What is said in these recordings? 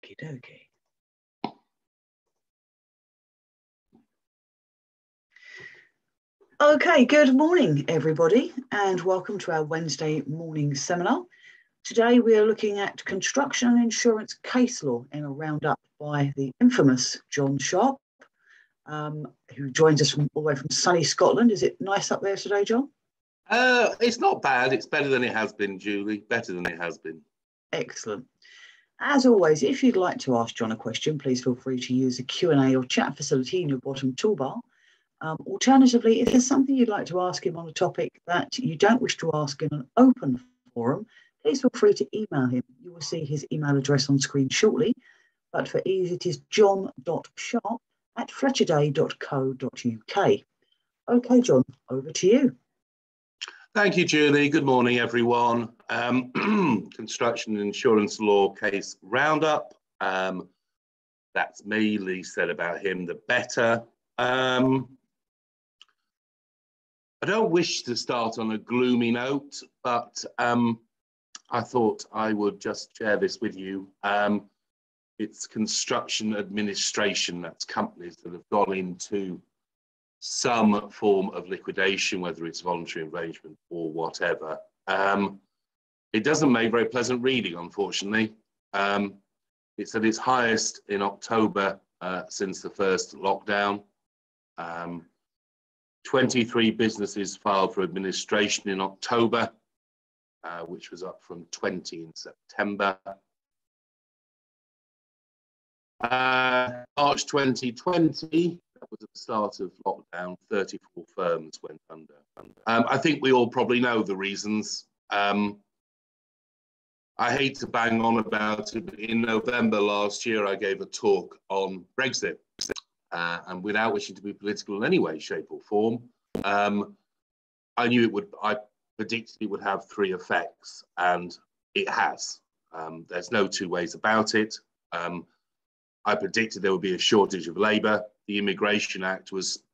Okie dokie. Okay, good morning, everybody, and welcome to our Wednesday morning seminar. Today we are looking at construction and insurance case law in a roundup by the infamous John Sharp, who joins us all the way from sunny Scotland. Is it nice up there today, John? It's not bad. It's better than it has been, Julie. Better than it has been. Excellent. As always, if you'd like to ask John a question, please feel free to use the Q&A or chat facility in your bottom toolbar. Alternatively, if there's something you'd like to ask him on a topic that you don't wish to ask in an open forum, please feel free to email him. You will see his email address on screen shortly, but for ease, it is john.sharp@fletcherday.co.uk. Okay, John, over to you. Thank you, Julie. Good morning, everyone. Construction and insurance law case roundup. That's me. Lee said about him, the better. I don't wish to start on a gloomy note, but I thought I would just share this with you. It's construction administration. That's companies that have gone into some form of liquidation, whether it's voluntary arrangement or whatever. It doesn't make very pleasant reading, unfortunately. It's at its highest in October since the first lockdown. 23 businesses filed for administration in October, which was up from 20 in September. March 2020, that was at the start of lockdown, 34 firms went under. I think we all probably know the reasons. I hate to bang on about it, but in November last year, I gave a talk on Brexit. And without wishing to be political in any way, shape or form, I predicted it would have three effects, and it has. There's no two ways about it. I predicted there would be a shortage of labour. The Immigration Act was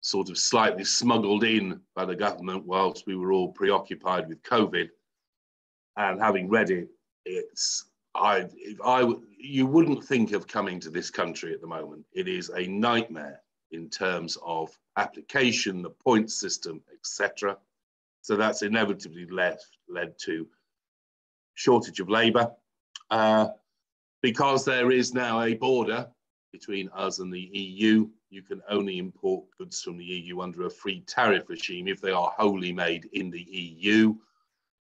sort of slightly smuggled in by the government whilst we were all preoccupied with COVID. And having read it, you wouldn't think of coming to this country at the moment. It is a nightmare in terms of application, the point system, etc. So that's inevitably led to shortage of labour. Because there is now a border between us and the EU, you can only import goods from the EU under a free tariff regime if they are wholly made in the EU,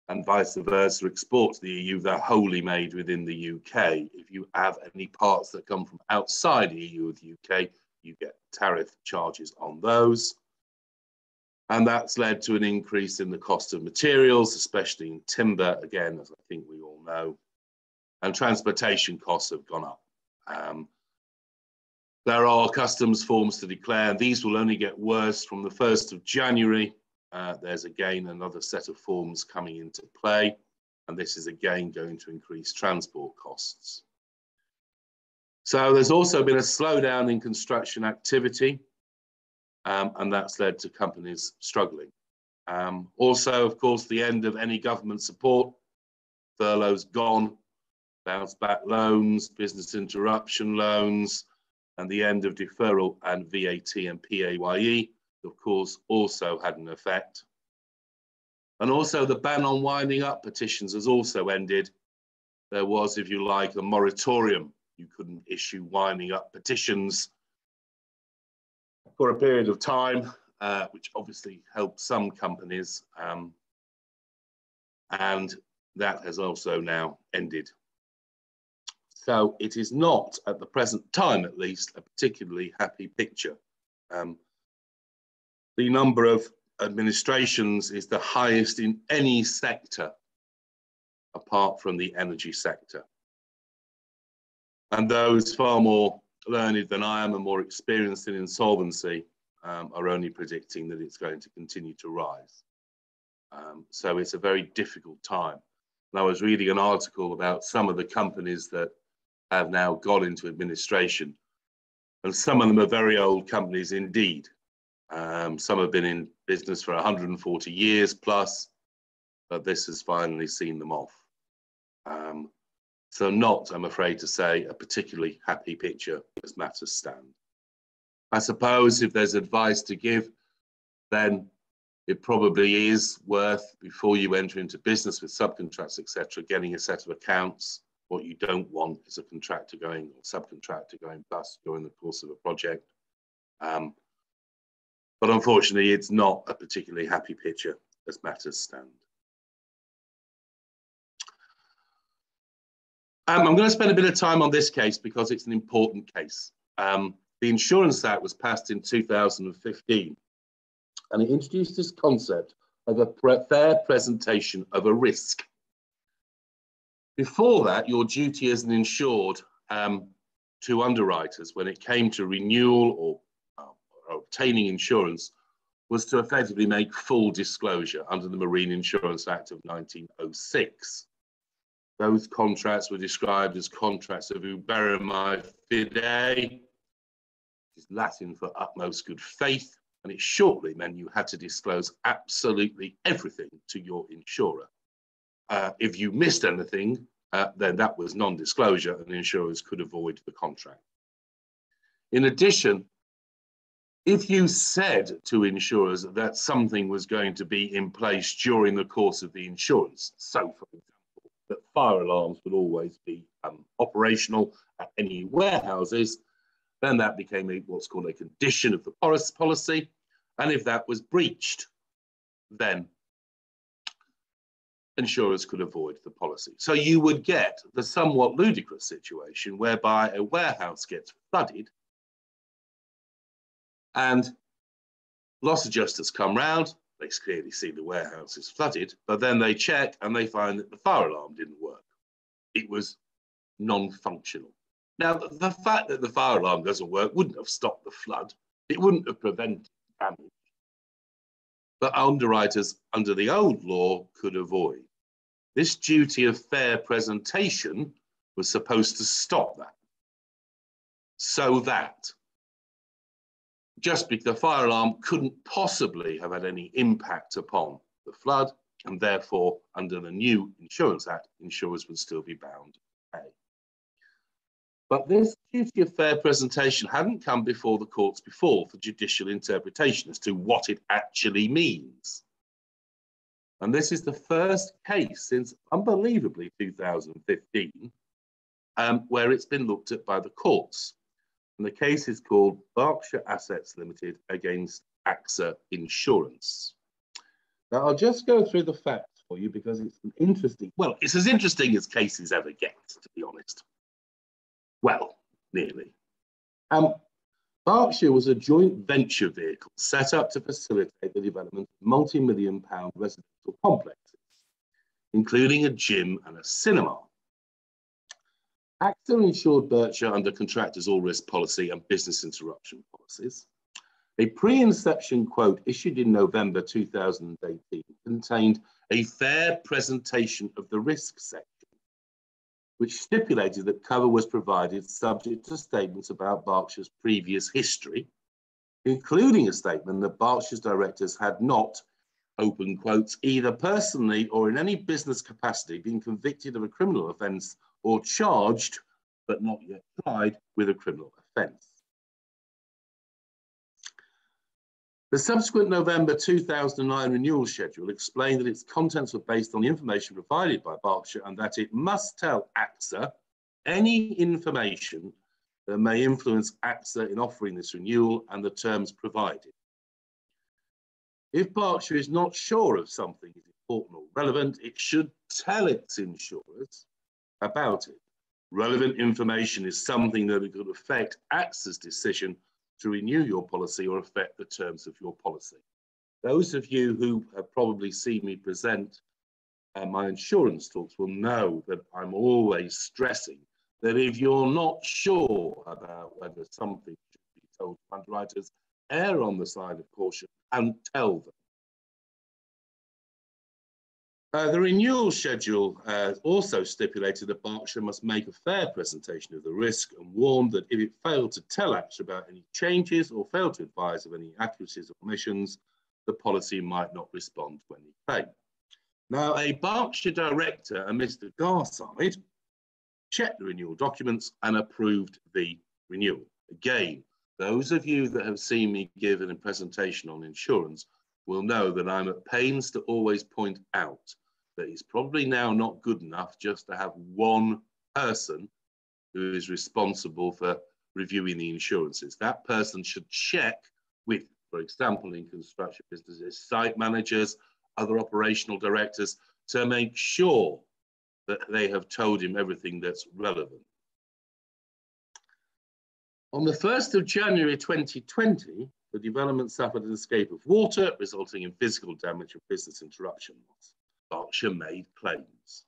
and vice versa, export to the EU, they're wholly made within the UK. If you have any parts that come from outside the EU or the UK, you get tariff charges on those. And that's led to an increase in the cost of materials, especially in timber, again, as I think we all know. And transportation costs have gone up. There are customs forms to declare, and these will only get worse from the 1st of January. There's again another set of forms coming into play, and this is again going to increase transport costs. So there's also been a slowdown in construction activity, and that's led to companies struggling. Also, of course, the end of any government support, furloughs gone, bounce back loans, business interruption loans, and the end of deferral and VAT and PAYE, of course, also had an effect. And also the ban on winding up petitions has also ended. There was, if you like, a moratorium. You couldn't issue winding up petitions for a period of time, which obviously helped some companies. And that has also now ended. So it is not, at the present time at least, a particularly happy picture. The number of administrations is the highest in any sector apart from the energy sector. And those far more learned than I am and more experienced in insolvency are only predicting that it's going to continue to rise. So it's a very difficult time. And I was reading an article about some of the companies that have now got into administration, and some of them are very old companies indeed. Some have been in business for 140 years plus, but this has finally seen them off. So not, I'm afraid to say, a particularly happy picture as matters stand. I suppose if there's advice to give, then it probably is worth, before you enter into business with subcontracts, etc., getting a set of accounts. What you don't want is a contractor going, or subcontractor going bust during the course of a project. But unfortunately, it's not a particularly happy picture as matters stand. I'm going to spend a bit of time on this case because it's an important case. The Insurance Act was passed in 2015, and it introduced this concept of a fair presentation of a risk. Before that, your duty as an insured to underwriters when it came to renewal or obtaining insurance was to effectively make full disclosure under the Marine Insurance Act of 1906. Those contracts were described as contracts of uberrimae fidei, which is Latin for utmost good faith, and it shortly meant you had to disclose absolutely everything to your insurer. If you missed anything, then that was non-disclosure and insurers could avoid the contract. In addition, if you said to insurers that something was going to be in place during the course of the insurance, so for example, that fire alarms would always be operational at any warehouses, then that became what's called a condition of the policy. And if that was breached, then insurers could avoid the policy. So you would get the somewhat ludicrous situation whereby a warehouse gets flooded and loss adjusters come round. They clearly see the warehouse is flooded, but then they check and they find that the fire alarm didn't work. It was non-functional. Now, the fact that the fire alarm doesn't work wouldn't have stopped the flood. It wouldn't have prevented damage. But underwriters under the old law could avoid. This duty of fair presentation was supposed to stop that. So that just because the fire alarm couldn't possibly have had any impact upon the flood, and therefore, under the new Insurance Act, insurers would still be bound to pay. But this duty of fair presentation hadn't come before the courts before for judicial interpretation as to what it actually means. And this is the first case since, unbelievably, 2015, where it's been looked at by the courts. And the case is called Berkshire Assets Limited against AXA Insurance. Now, I'll just go through the facts for you because it's an interesting, well, it's as interesting as cases ever get, to be honest. Well, nearly. Berkshire was a joint venture vehicle set up to facilitate the development of multi-million-pound residential complexes, including a gym and a cinema. AXA insured Berkshire under contractors' all-risk policy and business interruption policies. A pre-inception quote issued in November 2018 contained a fair presentation of the risk section, which stipulated that cover was provided subject to statements about Berkshire's previous history, including a statement that Berkshire's directors had not, open quotes, either personally or in any business capacity been convicted of a criminal offence or charged, but not yet tried, with a criminal offence. The subsequent November 2009 renewal schedule explained that its contents were based on the information provided by Berkshire and that it must tell AXA any information that may influence AXA in offering this renewal and the terms provided. If Berkshire is not sure of something is important or relevant, it should tell its insurers about it. Relevant information is something that could affect AXA's decision to renew your policy or affect the terms of your policy. Those of you who have probably seen me present my insurance talks will know that I'm always stressing that if you're not sure about whether something should be told to underwriters, err on the side of caution and tell them. The renewal schedule also stipulated that Berkshire must make a fair presentation of the risk and warned that if it failed to tell AXA about any changes or failed to advise of any accuracies or omissions, the policy might not respond to any claim. Now, a Berkshire director, a Mr. Garside, checked the renewal documents and approved the renewal. Again, those of you that have seen me give a presentation on insurance will know that I'm at pains to always point out that it's probably now not good enough just to have one person who is responsible for reviewing the insurances. That person should check with, for example, in construction businesses, site managers, other operational directors, to make sure that they have told him everything that's relevant. On the 1st of January 2020, the development suffered an escape of water, resulting in physical damage and business interruption loss. Berkshire made claims.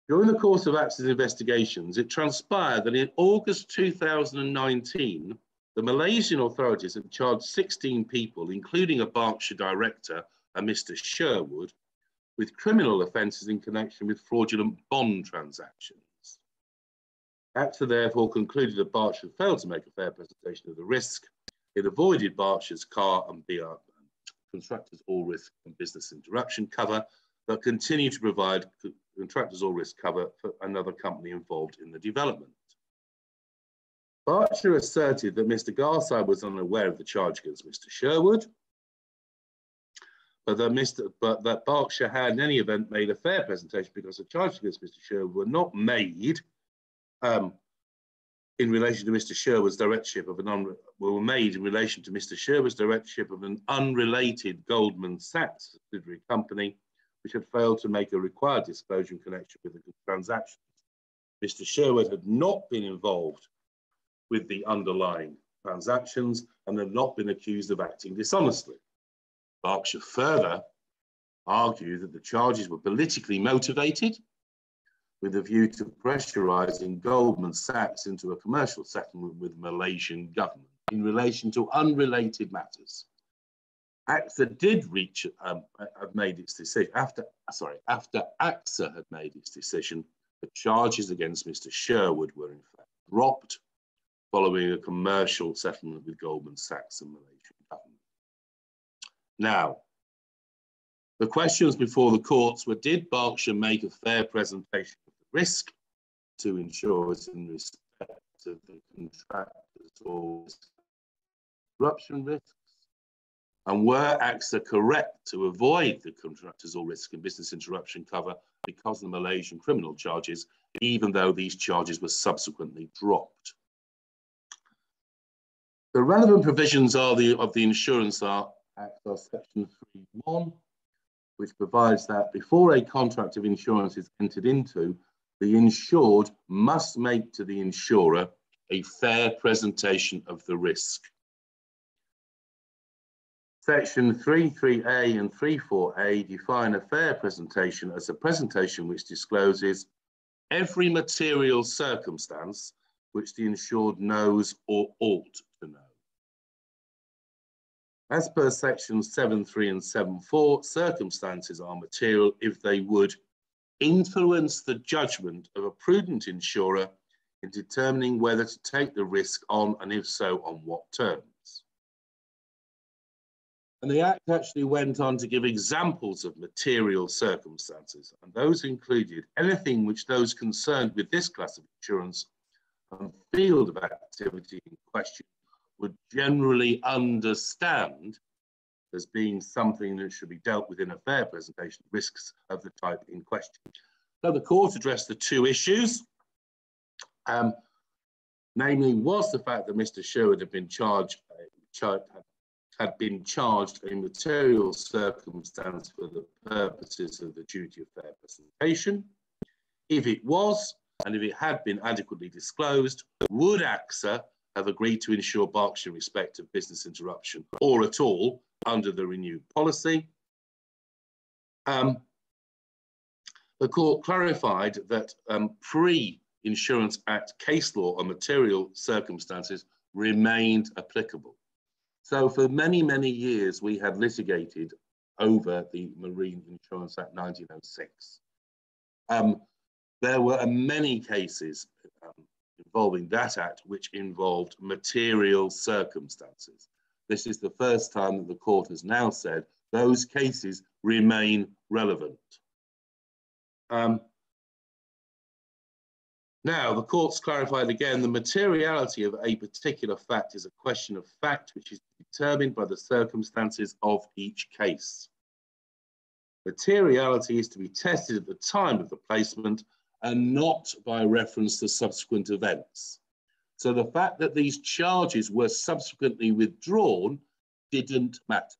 During the course of AXA's investigations, it transpired that in August 2019, the Malaysian authorities had charged 16 people, including a Berkshire director, a Mr. Sherwood, with criminal offences in connection with fraudulent bond transactions. AXA therefore concluded that Berkshire failed to make a fair presentation of the risk. It avoided Berkshire's car and BR contractors all risk and business interruption cover, but continued to provide contractors all risk cover for another company involved in the development. Berkshire asserted that Mr. Garside was unaware of the charge against Mr. Sherwood, but that Berkshire had in any event made a fair presentation because the charges against Mr. Sherwood were not made in relation to Mr. Sherwood's directorship of were made in relation to Mr. Sherwood's directorship of an unrelated Goldman Sachs subsidiary company, which had failed to make a required disclosure in connection with the transactions. Mr. Sherwood had not been involved with the underlying transactions and had not been accused of acting dishonestly. Berkshire further argued that the charges were politically motivated with a view to pressurising Goldman Sachs into a commercial settlement with the Malaysian government in relation to unrelated matters. AXA did reach, had made its decision, after AXA had made its decision, the charges against Mr. Sherwood were in fact dropped following a commercial settlement with Goldman Sachs and Malaysian government. Now, the questions before the courts were, did Berkshire make a fair presentation of the risk to insurers in respect of the contractors or disruption risks? And were AXA correct to avoid the contractors or risk and business interruption cover because of the Malaysian criminal charges, even though these charges were subsequently dropped? The relevant provisions of the Insurance Act are section 3.1, which provides that before a contract of insurance is entered into, the insured must make to the insurer a fair presentation of the risk. Section 3.3a and 3.4a define a fair presentation as a presentation which discloses every material circumstance which the insured knows or ought to know. As per sections 7.3 and 7.4, circumstances are material if they would influence the judgment of a prudent insurer in determining whether to take the risk on, and if so, on what terms. And the Act actually went on to give examples of material circumstances, and those included anything which those concerned with this class of insurance and field of activity in question would generally understand as being something that should be dealt with in a fair presentation of risks of the type in question. So the court addressed the two issues, namely, was the fact that Mr. Sherwood had been charged a material circumstance for the purposes of the duty of fair presentation. If it was, and if it had been adequately disclosed, would AXA have agreed to insure Berkshire in respect of business interruption or at all under the renewed policy? The court clarified that pre-Insurance Act case law on material circumstances remained applicable. So for many, many years, we had litigated over the Marine Insurance Act 1906. There were many cases involving that act which involved material circumstances. This is the first time that the court has now said those cases remain relevant. Now, the courts clarified again the materiality of a particular fact is a question of fact which is determined by the circumstances of each case. Materiality is to be tested at the time of the placement and not by reference to subsequent events. So the fact that these charges were subsequently withdrawn didn't matter.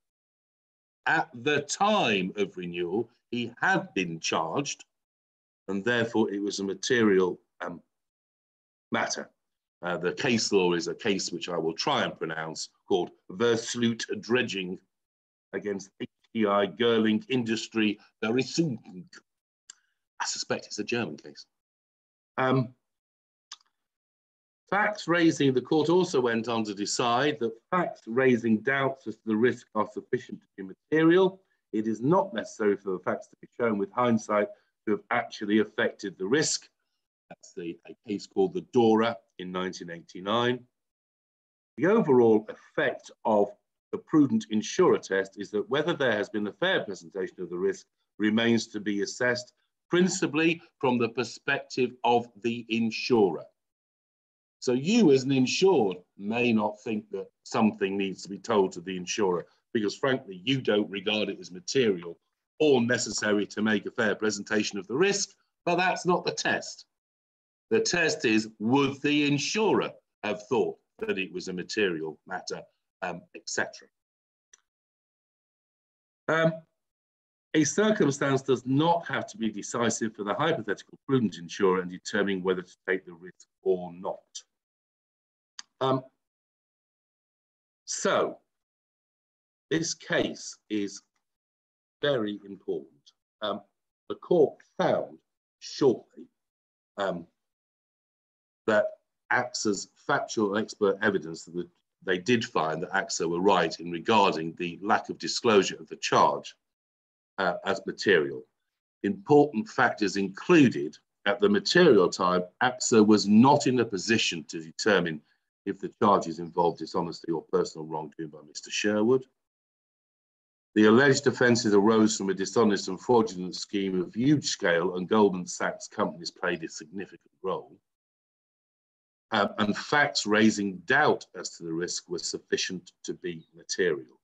At the time of renewal, he had been charged, and therefore it was a material matter. The case law is a case which I will try and pronounce, called Versluit Dredging against HDI Girling Industry Berisung. I suspect it's a German case. Facts raising, the court also went on to decide that facts raising doubts as to the risk are sufficient to be material. It is not necessary for the facts to be shown with hindsight to have actually affected the risk. That's a case called the Dora in 1989. The overall effect of the prudent insurer test is that whether there has been a fair presentation of the risk remains to be assessed principally from the perspective of the insurer. So you as an insured may not think that something needs to be told to the insurer because frankly, you don't regard it as material or necessary to make a fair presentation of the risk, but that's not the test. The test is, would the insurer have thought that it was a material matter, etc. A circumstance does not have to be decisive for the hypothetical prudent insurer in determining whether to take the risk or not. So, this case is very important. The court found shortly that AXA's factual and expert evidence that they did find that AXA were right in regarding the lack of disclosure of the charge as material. Important factors included, at the material time, AXA was not in a position to determine if the charges involved dishonesty or personal wrongdoing by Mr. Sherwood. The alleged offences arose from a dishonest and fraudulent scheme of huge scale, and Goldman Sachs companies played a significant role. And facts raising doubt as to the risk were sufficient to be material.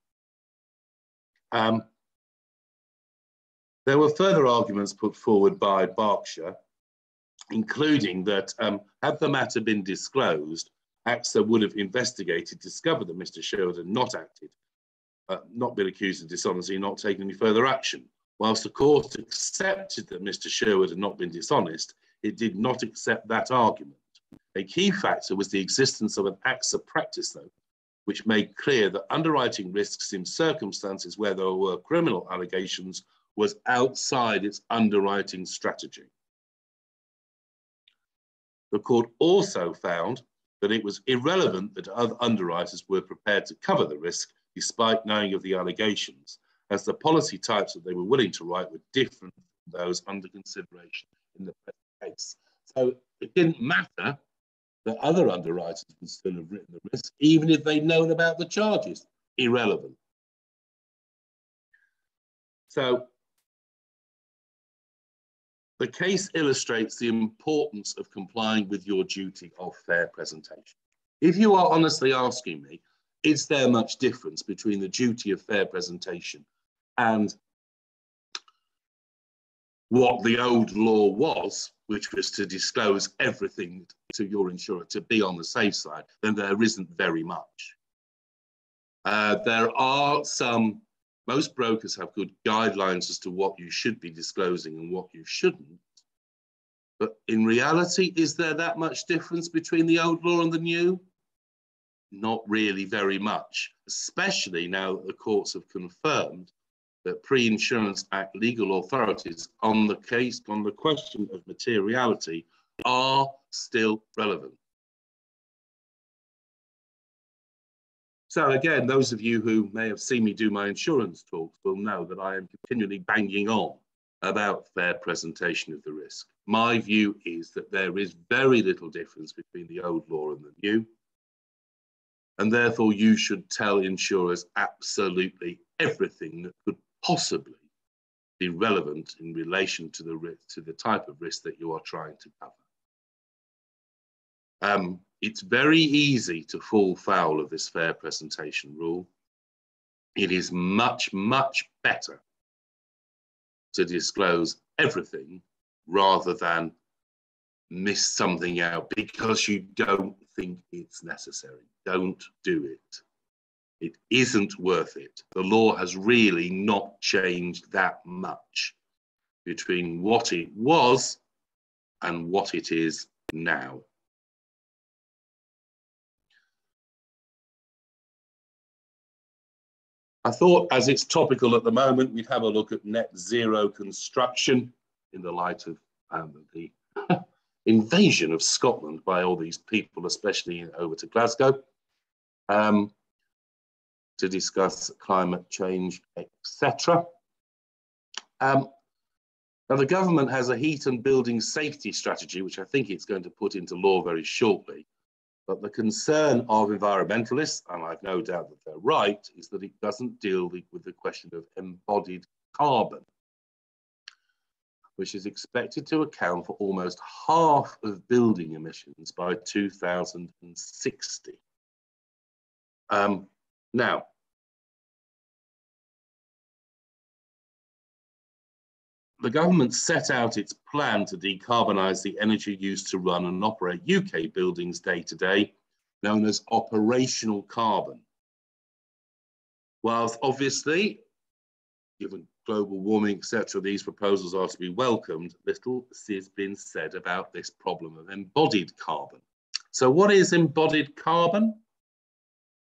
There were further arguments put forward by Berkshire, including that had the matter been disclosed, AXA would have investigated, discovered that Mr. Sherwood had not acted, not been accused of dishonesty, not taken any further action. Whilst the court accepted that Mr. Sherwood had not been dishonest, it did not accept that argument. A key factor was the existence of an AXA practice note, which made clear that underwriting risks in circumstances where there were criminal allegations was outside its underwriting strategy. The court also found that it was irrelevant that other underwriters were prepared to cover the risk despite knowing of the allegations, as the policy types that they were willing to write were different from those under consideration in the present case. So it didn't matter that other underwriters would still have written the risk, even if they'd known about the charges. Irrelevant. So the case illustrates the importance of complying with your duty of fair presentation. If you are honestly asking me, is there much difference between the duty of fair presentation and what the old law was, which was to disclose everything to your insurer to be on the safe side, then there isn't very much. There are some, most brokers have good guidelines as to what you should be disclosing and what you shouldn't. But in reality, is there that much difference between the old law and the new? Not really very much, especially now that the courts have confirmed that Pre-Insurance Act legal authorities on the case, on the question of materiality, are still relevant. So again, those of you who may have seen me do my insurance talks will know that I am continually banging on about fair presentation of the risk. My view is that there is very little difference between the old law and the new, and therefore you should tell insurers absolutely everything that could possibly be relevant in relation to the risk, to the type of risk that you are trying to cover. It's very easy to fall foul of this fair presentation rule. It is much, much better to disclose everything rather than miss something out because you don't think it's necessary. Don't do it. It isn't worth it. The law has really not changed that much between what it was and what it is now. I thought, as it's topical at the moment, we'd have a look at net zero construction in the light of the invasion of Scotland by all these people, especially over to Glasgow, to discuss climate change, etc. Now, the government has a heat and building safety strategy, which I think it's going to put into law very shortly. But the concern of environmentalists, and I've no doubt that they're right, is that it doesn't deal with the question of embodied carbon, which is expected to account for almost half of building emissions by 2060. Now, the government set out its plan to decarbonise the energy used to run and operate UK buildings day to day, known as operational carbon. Whilst obviously, given global warming, etc., these proposals are to be welcomed, little has been said about this problem of embodied carbon. So what is embodied carbon?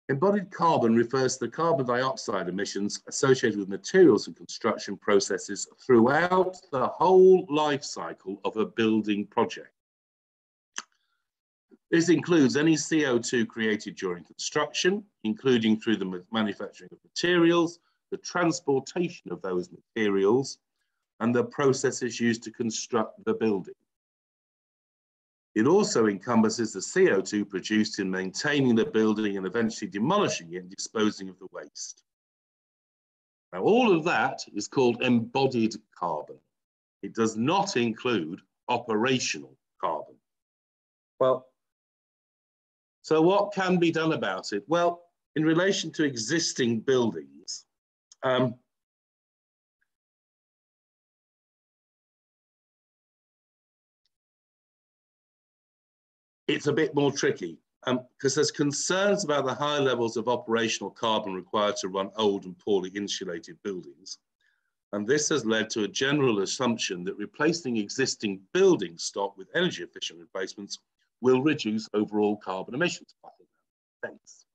Embodied carbon refers to the carbon dioxide emissions associated with materials and construction processes throughout the whole life cycle of a building project. This includes any CO2 created during construction, including through the manufacturing of materials, the transportation of those materials, and the processes used to construct the building. It also encompasses the CO2 produced in maintaining the building and eventually demolishing it and disposing of the waste. Now, all of that is called embodied carbon. It does not include operational carbon. Well, so what can be done about it? Well, in relation to existing buildings, it's a bit more tricky because there's concerns about the high levels of operational carbon required to run old and poorly insulated buildings. And this has led to a general assumption that replacing existing building stock with energy efficient replacements will reduce overall carbon emissions. I think that makes sense.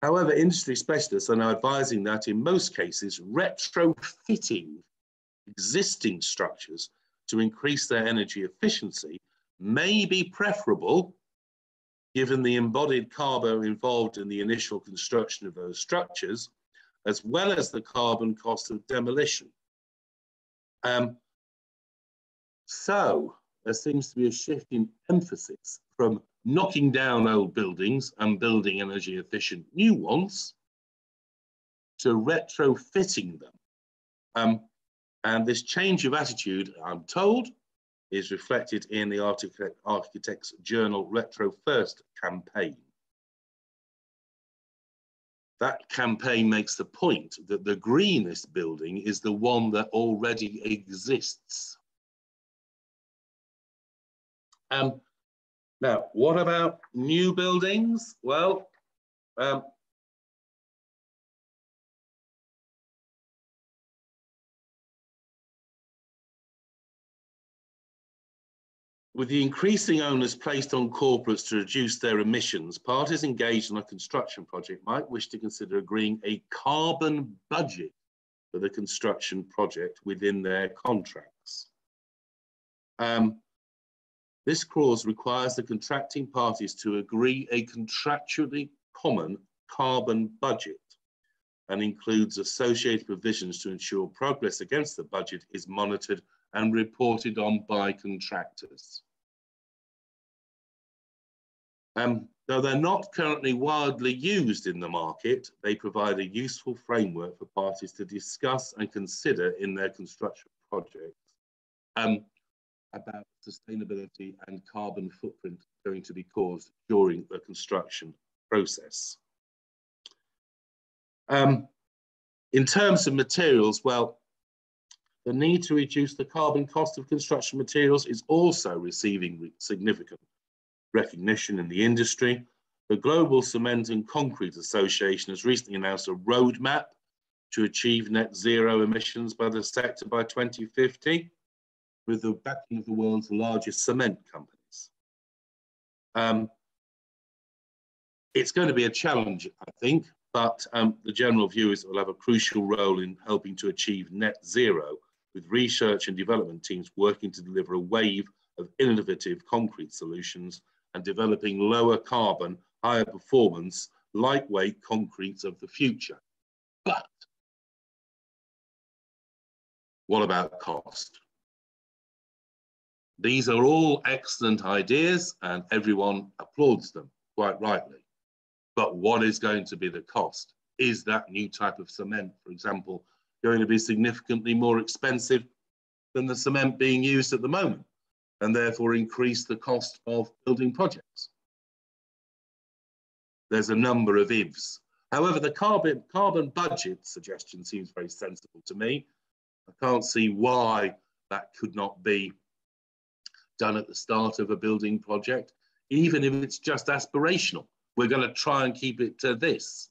However, industry specialists are now advising that in most cases, retrofitting existing structures to increase their energy efficiency may be preferable given the embodied carbon involved in the initial construction of those structures, as well as the carbon cost of demolition. So there seems to be a shift in emphasis from knocking down old buildings and building energy efficient new ones to retrofitting them. And this change of attitude, I'm told, is reflected in the Architects Journal Retro First campaign. That campaign makes the point that the greenest building is the one that already exists. Now, what about new buildings? Well, with the increasing onus placed on corporates to reduce their emissions, parties engaged in a construction project might wish to consider agreeing a carbon budget for the construction project within their contracts. This clause requires the contracting parties to agree a contractually common carbon budget and includes associated provisions to ensure progress against the budget is monitored and reported on by contractors. Though they're not currently widely used in the market, they provide a useful framework for parties to discuss and consider in their construction projects. about sustainability and carbon footprint going to be caused during the construction process. In terms of materials, well, the need to reduce the carbon cost of construction materials is also receiving significant recognition in the industry. The Global Cement and Concrete Association has recently announced a roadmap to achieve net zero emissions by the sector by 2050, with the backing of the world's largest cement companies. It's going to be a challenge, I think, but the general view is it will have a crucial role in helping to achieve net zero, with research and development teams working to deliver a wave of innovative concrete solutions and developing lower carbon, higher performance, lightweight concretes of the future. But what about cost? These are all excellent ideas and everyone applauds them, quite rightly. But what is going to be the cost? Is that new type of cement, for example, going to be significantly more expensive than the cement being used at the moment, and therefore increase the cost of building projects? There's a number of ifs. However, the carbon budget suggestion seems very sensible to me. I can't see why that could not be done at the start of a building project, even if it's just aspirational. We're going to try and keep it to this.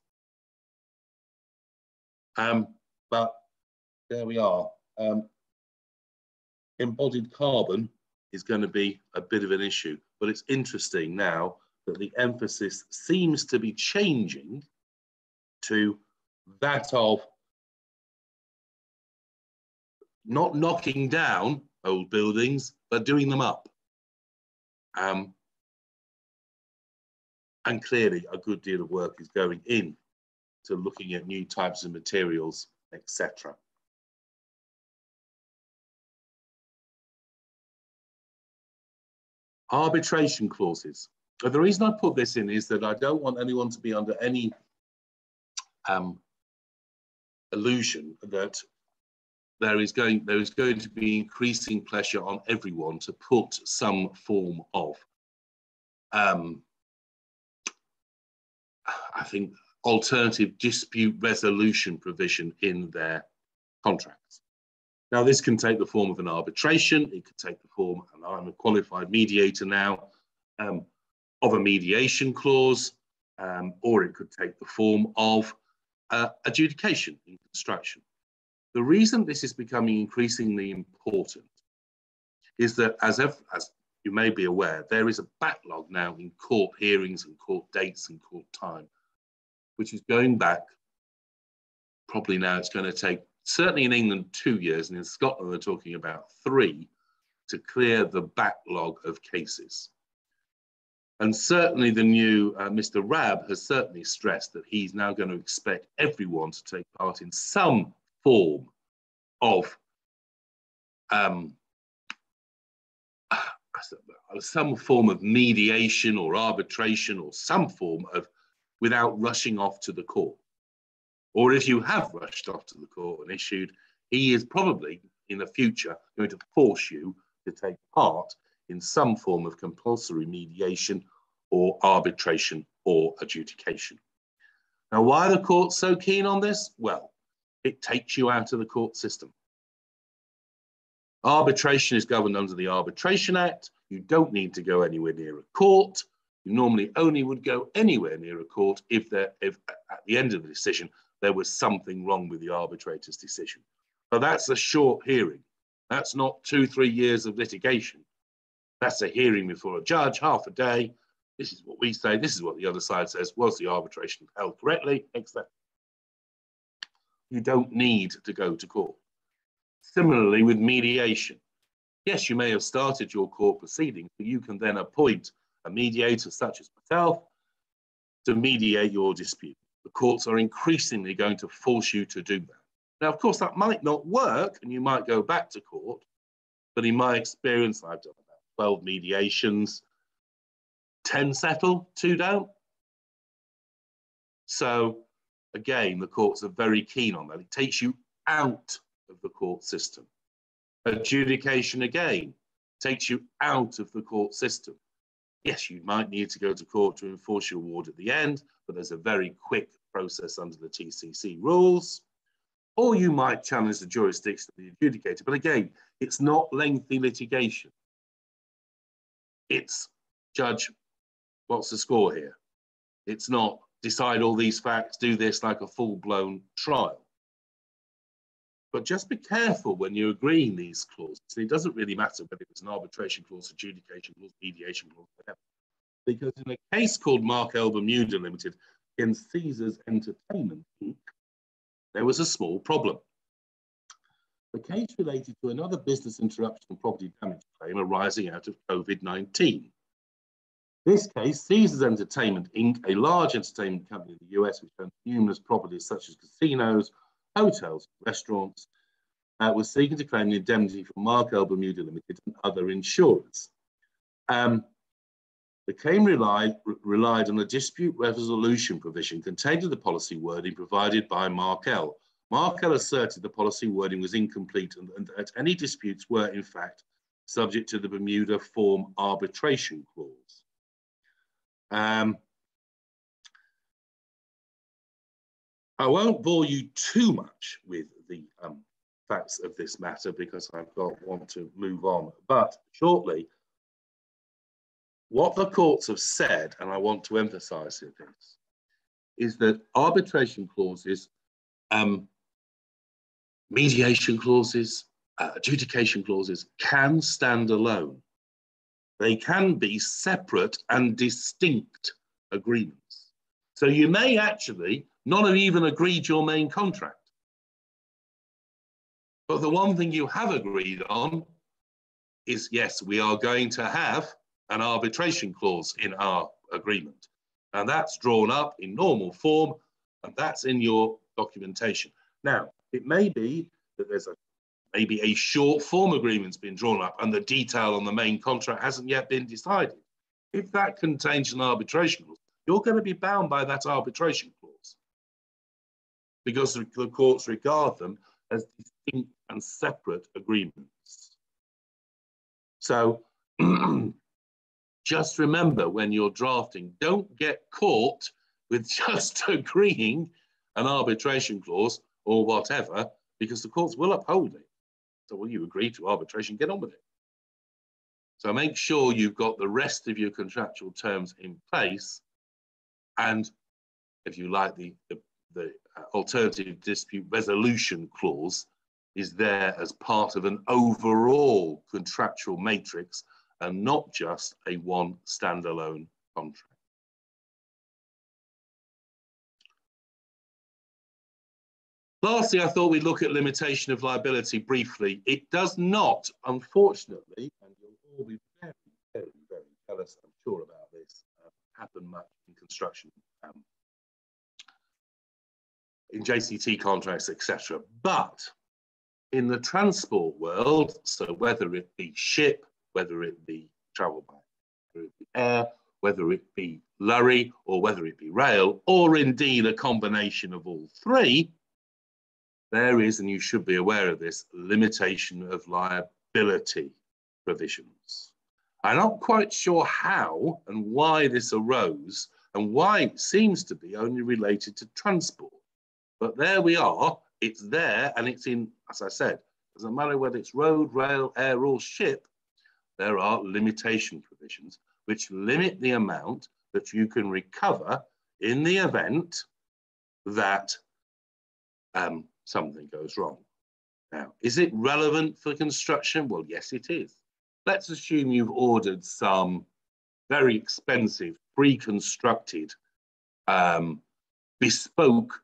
But there we are. Embodied carbon is going to be a bit of an issue, but it's interesting now that the emphasis seems to be changing to that of not knocking down old buildings, but doing them up. And clearly a good deal of work is going in to looking at new types of materials, etc. Arbitration clauses. The reason I put this in is that I don't want anyone to be under any illusion that there is going to be increasing pressure on everyone to put some form of I think alternative dispute resolution provision in their contracts. Now, this can take the form of an arbitration, it could take the form, and I'm a qualified mediator now, of a mediation clause, or it could take the form of adjudication in construction. The reason this is becoming increasingly important is that, as you may be aware, there is a backlog now in court hearings and court dates and court time, which is going back, probably now it's going to take, certainly in England, 2 years, and in Scotland they're talking about 3, to clear the backlog of cases. And certainly the new Mr. Rabb has certainly stressed that he's now going to expect everyone to take part in some form of mediation or arbitration or some form of, without rushing off to the court. Or if you have rushed off to the court and issued, he is probably in the future going to force you to take part in some form of compulsory mediation or arbitration or adjudication. Now, why are the courts so keen on this? Well, it takes you out of the court system. Arbitration is governed under the Arbitration Act. You don't need to go anywhere near a court. You normally only would go anywhere near a court if at the end of the decision there was something wrong with the arbitrator's decision. But that's a short hearing. That's not 2-3 years of litigation. That's a hearing before a judge, half a day. This is what we say. This is what the other side says. Was the arbitration held correctly? Etc. You don't need to go to court. Similarly with mediation. Yes, you may have started your court proceedings, but you can then appoint a mediator such as myself to mediate your dispute. The courts are increasingly going to force you to do that. Now, of course, that might not work and you might go back to court, but in my experience, I've done about 12 mediations, 10 settle, 2 don't. So again, the courts are very keen on that. It takes you out of the court system. Adjudication again. takes you out of the court system. Yes, you might need to go to court to enforce your award at the end, but there's a very quick process under the TCC rules. Or you might challenge the jurisdiction of the adjudicator. But again, it's not lengthy litigation. It's, judge, what's the score here? It's not decide all these facts, do this like a full-blown trial. But just be careful when you're agreeing these clauses. It doesn't really matter whether it's an arbitration clause, adjudication clause, mediation clause, whatever. Because in a case called Markel Bermuda Limited against Caesars Entertainment Inc., there was a small problem. The case related to another business interruption and property damage claim arising out of COVID-19. This case, Caesars Entertainment Inc., a large entertainment company in the US which owns numerous properties such as casinos, hotels, restaurants, was seeking to claim the indemnity from Markel Bermuda Limited and other insurers. The claim relied on a dispute resolution provision contained in the policy wording provided by Markel. Markel asserted the policy wording was incomplete and that any disputes were, in fact, subject to the Bermuda Form Arbitration Clause. I won't bore you too much with the facts of this matter because I want to move on, but shortly, what the courts have said, and I want to emphasize this, is that arbitration clauses, mediation clauses, adjudication clauses can stand alone. They can be separate and distinct agreements. So you may actually not have even agreed your main contract. But the one thing you have agreed on is, yes, we are going to have an arbitration clause in our agreement. And that's drawn up in normal form, and that's in your documentation. Now, it may be that there's maybe a short form agreement's been drawn up and the detail on the main contract hasn't yet been decided. If that contains an arbitration clause, you're going to be bound by that arbitration clause because the courts regard them as distinct and separate agreements. So just remember when you're drafting, don't get caught with just agreeing an arbitration clause or whatever, because the courts will uphold it. So will you agree to arbitration, get on with it. So make sure you've got the rest of your contractual terms in place. And if you like, the alternative dispute resolution clause is there as part of an overall contractual matrix and not just a one standalone contract. Lastly, I thought we'd look at limitation of liability briefly. It does not, unfortunately, and you'll all be very, very, very jealous, I'm sure, about this, happen much in construction, in JCT contracts, etc. But in the transport world, so whether it be ship, whether it be travel by, whether it be air, whether it be lorry, or whether it be rail, or indeed a combination of all three, there is, and you should be aware of this, limitation of liability provisions. I'm not quite sure how and why this arose and why it seems to be only related to transport. But there we are, it's there, and it's in, as I said, doesn't matter whether it's road, rail, air, or ship, there are limitation provisions which limit the amount that you can recover in the event that something goes wrong. Now, is it relevant for construction? Well, yes, it is. Let's assume you've ordered some very expensive, pre-constructed, bespoke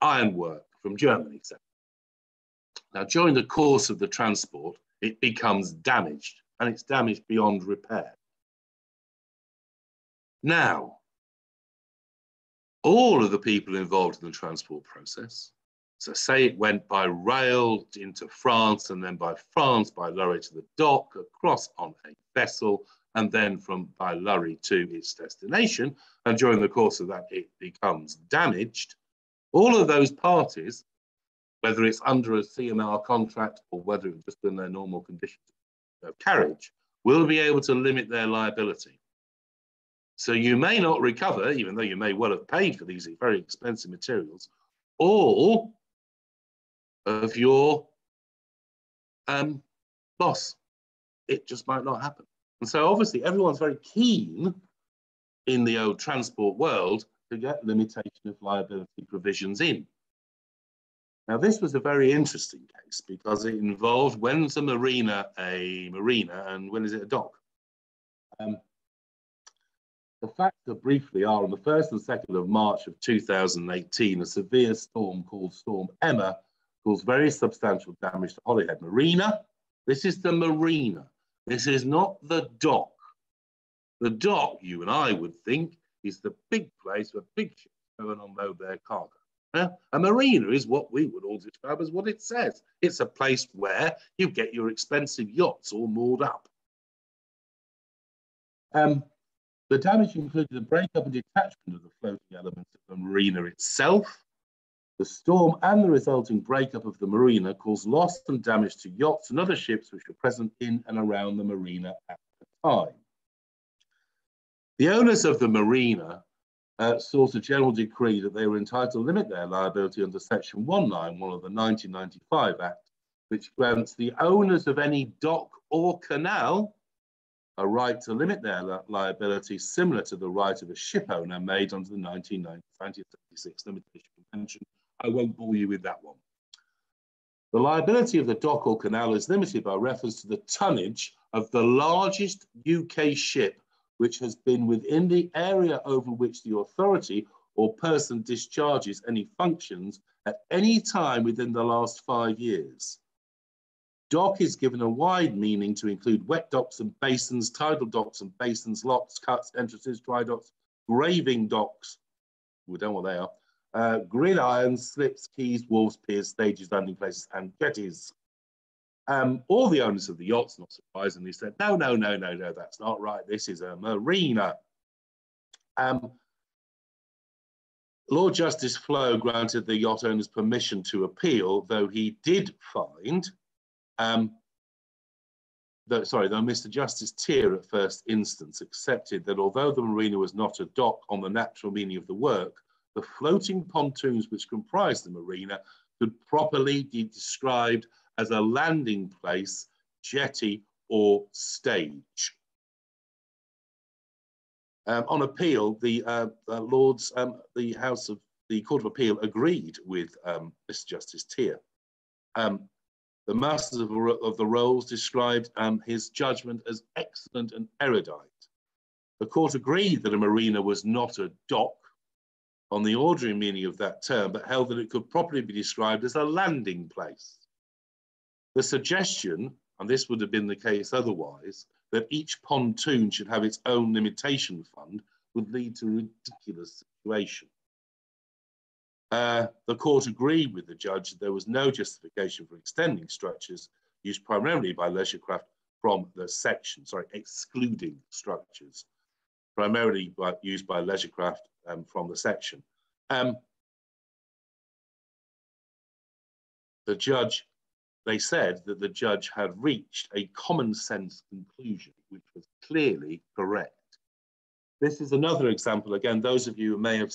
ironwork from Germany. So. Now, during the course of the transport, it becomes damaged, and it's damaged beyond repair. Now, all of the people involved in the transport process, so say it went by rail into France, and then by France, by lorry to the dock, across on a vessel, and then by lorry to its destination, and during the course of that, it becomes damaged. All of those parties, whether it's under a CMR contract or whether it's just in their normal conditions of carriage will be able to limit their liability. So you may not recover, even though you may well have paid for these very expensive materials, all of your loss. It just might not happen. And so obviously everyone's very keen in the old transport world to get limitation of liability provisions in. Now, this was a very interesting case because it involved when's a marina and when is it a dock? The facts briefly are on the 1st and 2nd of March of 2018, a severe storm called Storm Emma caused very substantial damage to Holyhead Marina. This is the marina. This is not the dock. The dock, you and I would think, is the big place where big ships go and unload their cargo. A marina is what we would all describe as what it says. It's a place where you get your expensive yachts all moored up. The damage included the breakup and detachment of the floating elements of the marina itself. The storm and the resulting breakup of the marina caused loss and damage to yachts and other ships which were present in and around the marina at the time. The owners of the marina sought a general decree that they were entitled to limit their liability under Section 191 of the 1995 Act, which grants the owners of any dock or canal a right to limit their liability similar to the right of a ship owner made under the 1976 Limitation Convention. I won't bore you with that one. The liability of the dock or canal is limited by reference to the tonnage of the largest UK ship which has been within the area over which the authority or person discharges any functions at any time within the last 5 years. Dock is given a wide meaning to include wet docks and basins, tidal docks and basins, locks, cuts, entrances, dry docks, graving docks, we don't know what they are, gridirons, slips, quays, wharves, piers, stages, landing places, and jetties. All the owners of the yachts, not surprisingly, said, no, that's not right. This is a marina. Lord Justice Flo granted the yacht owners permission to appeal, though he did find though Mr. Justice Tier at first instance accepted that although the marina was not a dock on the natural meaning of the work, the floating pontoons which comprised the marina could properly be described as a landing place, jetty, or stage. On appeal, the Court of Appeal agreed with Mr. Justice Tier. The Masters of the Rolls described his judgment as excellent and erudite. The court agreed that a marina was not a dock on the ordinary meaning of that term, but held that it could properly be described as a landing place. The suggestion, and this would have been the case otherwise, that each pontoon should have its own limitation fund would lead to a ridiculous situation. The court agreed with the judge that there was no justification for extending structures used primarily by leisure craft from the section, excluding structures primarily used by leisure craft from the section. They said that the judge had reached a common sense conclusion, which was clearly correct. This is another example. Again, those of you who may have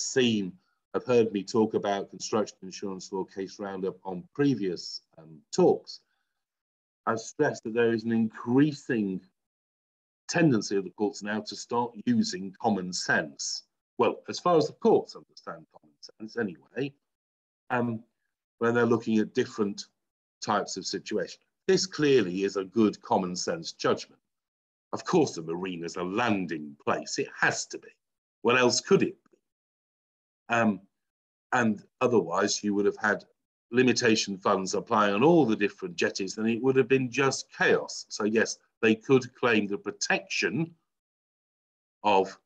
heard me talk about construction insurance law case roundup on previous talks. I've stressed that there is an increasing tendency of the courts now to start using common sense. Well, as far as the courts understand common sense anyway, when they're looking at different types of situations. This clearly is a good common sense judgment. Of course, a marina is a landing place. It has to be. What else could it be? And otherwise, you would have had limitation funds applying on all the different jetties, and it would have been just chaos. So yes, they could claim the protection of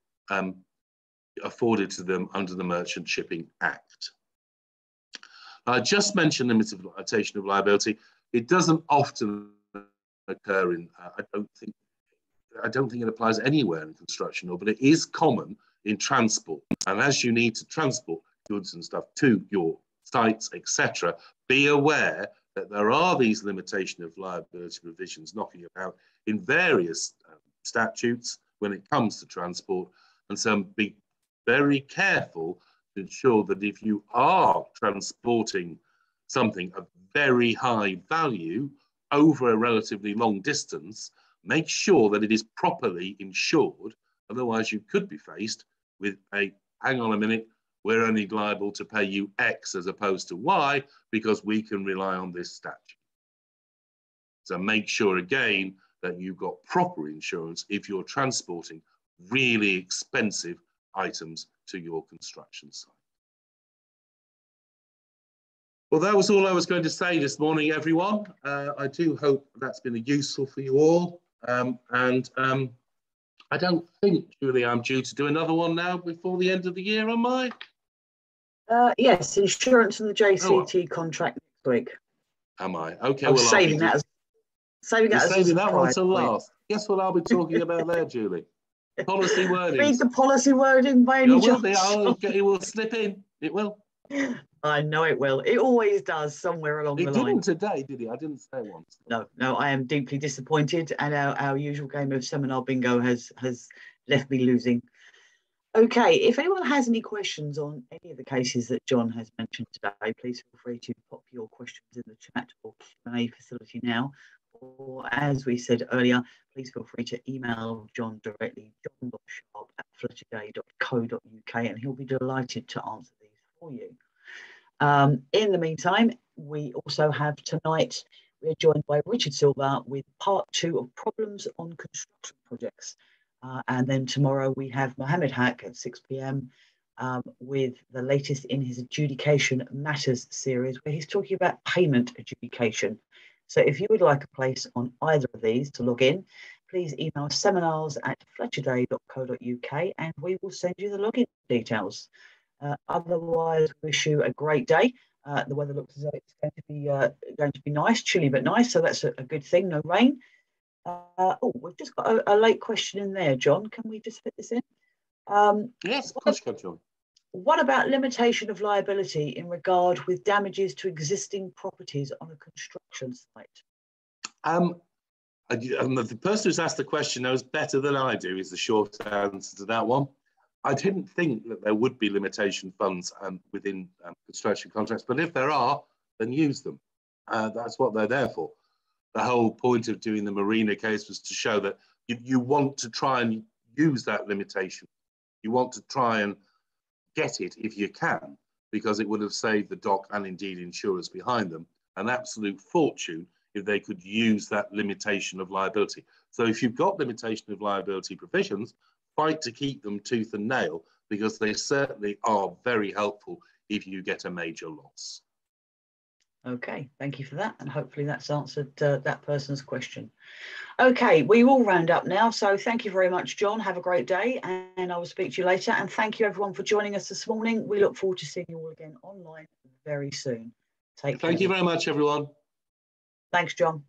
afforded to them under the Merchant Shipping Act. I just mentioned limitation of liability. It doesn't often occur in, I don't think it applies anywhere in construction law, but it is common in transport. And as you need to transport goods and stuff to your sites, etc., be aware that there are these limitation of liability provisions knocking about in various statutes when it comes to transport. And so be very careful to ensure that if you are transporting something of very high value over a relatively long distance, make sure that it is properly insured. Otherwise, you could be faced with a, hang on a minute, we're only liable to pay you X as opposed to Y because we can rely on this statute. So make sure again that you've got proper insurance if you're transporting really expensive items to your construction site. Well, that was all I was going to say this morning, everyone. I do hope that's been useful for you all. I don't think, Julie, I'm due to do another one now before the end of the year, am I? Yes, insurance and the JCT contract next week. Am I? Okay, I'm well, saving that as that one to last. Guess what I'll be talking about there, Julie? Policy wording. Read the policy wording by any chance. It will slip in. It will. I know it will. It always does somewhere along the line. It didn't today, did it? I didn't say once. No, I am deeply disappointed, and our usual game of seminar bingo has left me losing. Okay, if anyone has any questions on any of the cases that John has mentioned today, please feel free to pop your questions in the chat or Q&A facility now. Or as we said earlier, please feel free to email John directly, john.sharp@fletcherday.co.uk, and he'll be delighted to answer these for you. In the meantime, we also have tonight, we're joined by Richard Silver with part 2 of Problems on Construction Projects. And then tomorrow we have Mohammed Haq at 6 p.m. With the latest in his Adjudication Matters series, where he's talking about payment adjudication. So if you would like a place on either of these to log in, please email seminars@fletcherday.co.uk and we will send you the login details. Otherwise, wish you a great day. The weather looks as though it's going to be nice, chilly but nice, so that's a good thing, no rain. We've just got a late question in there, John. Can we just fit this in? Yes, of course you can, John. What about limitation of liability in regard with damages to existing properties on a construction site? The person who's asked the question knows better than I do is the short answer to that one. I didn't think that there would be limitation funds within construction contracts, but if there are, then use them. That's what they're there for. The whole point of doing the Marina case was to show that you want to try and use that limitation. You want to try and get it if you can, because it would have saved the dock and indeed insurers behind them an absolute fortune if they could use that limitation of liability. So if you've got limitation of liability provisions, fight to keep them tooth and nail, because they certainly are very helpful if you get a major loss. Okay, thank you for that, and hopefully that's answered that person's question. Okay, we will round up now, so thank you very much, John. Have a great day, and I will speak to you later, and thank you everyone for joining us this morning. We look forward to seeing you all again online very soon. Take care. Thank you very much, everyone. Thanks, John.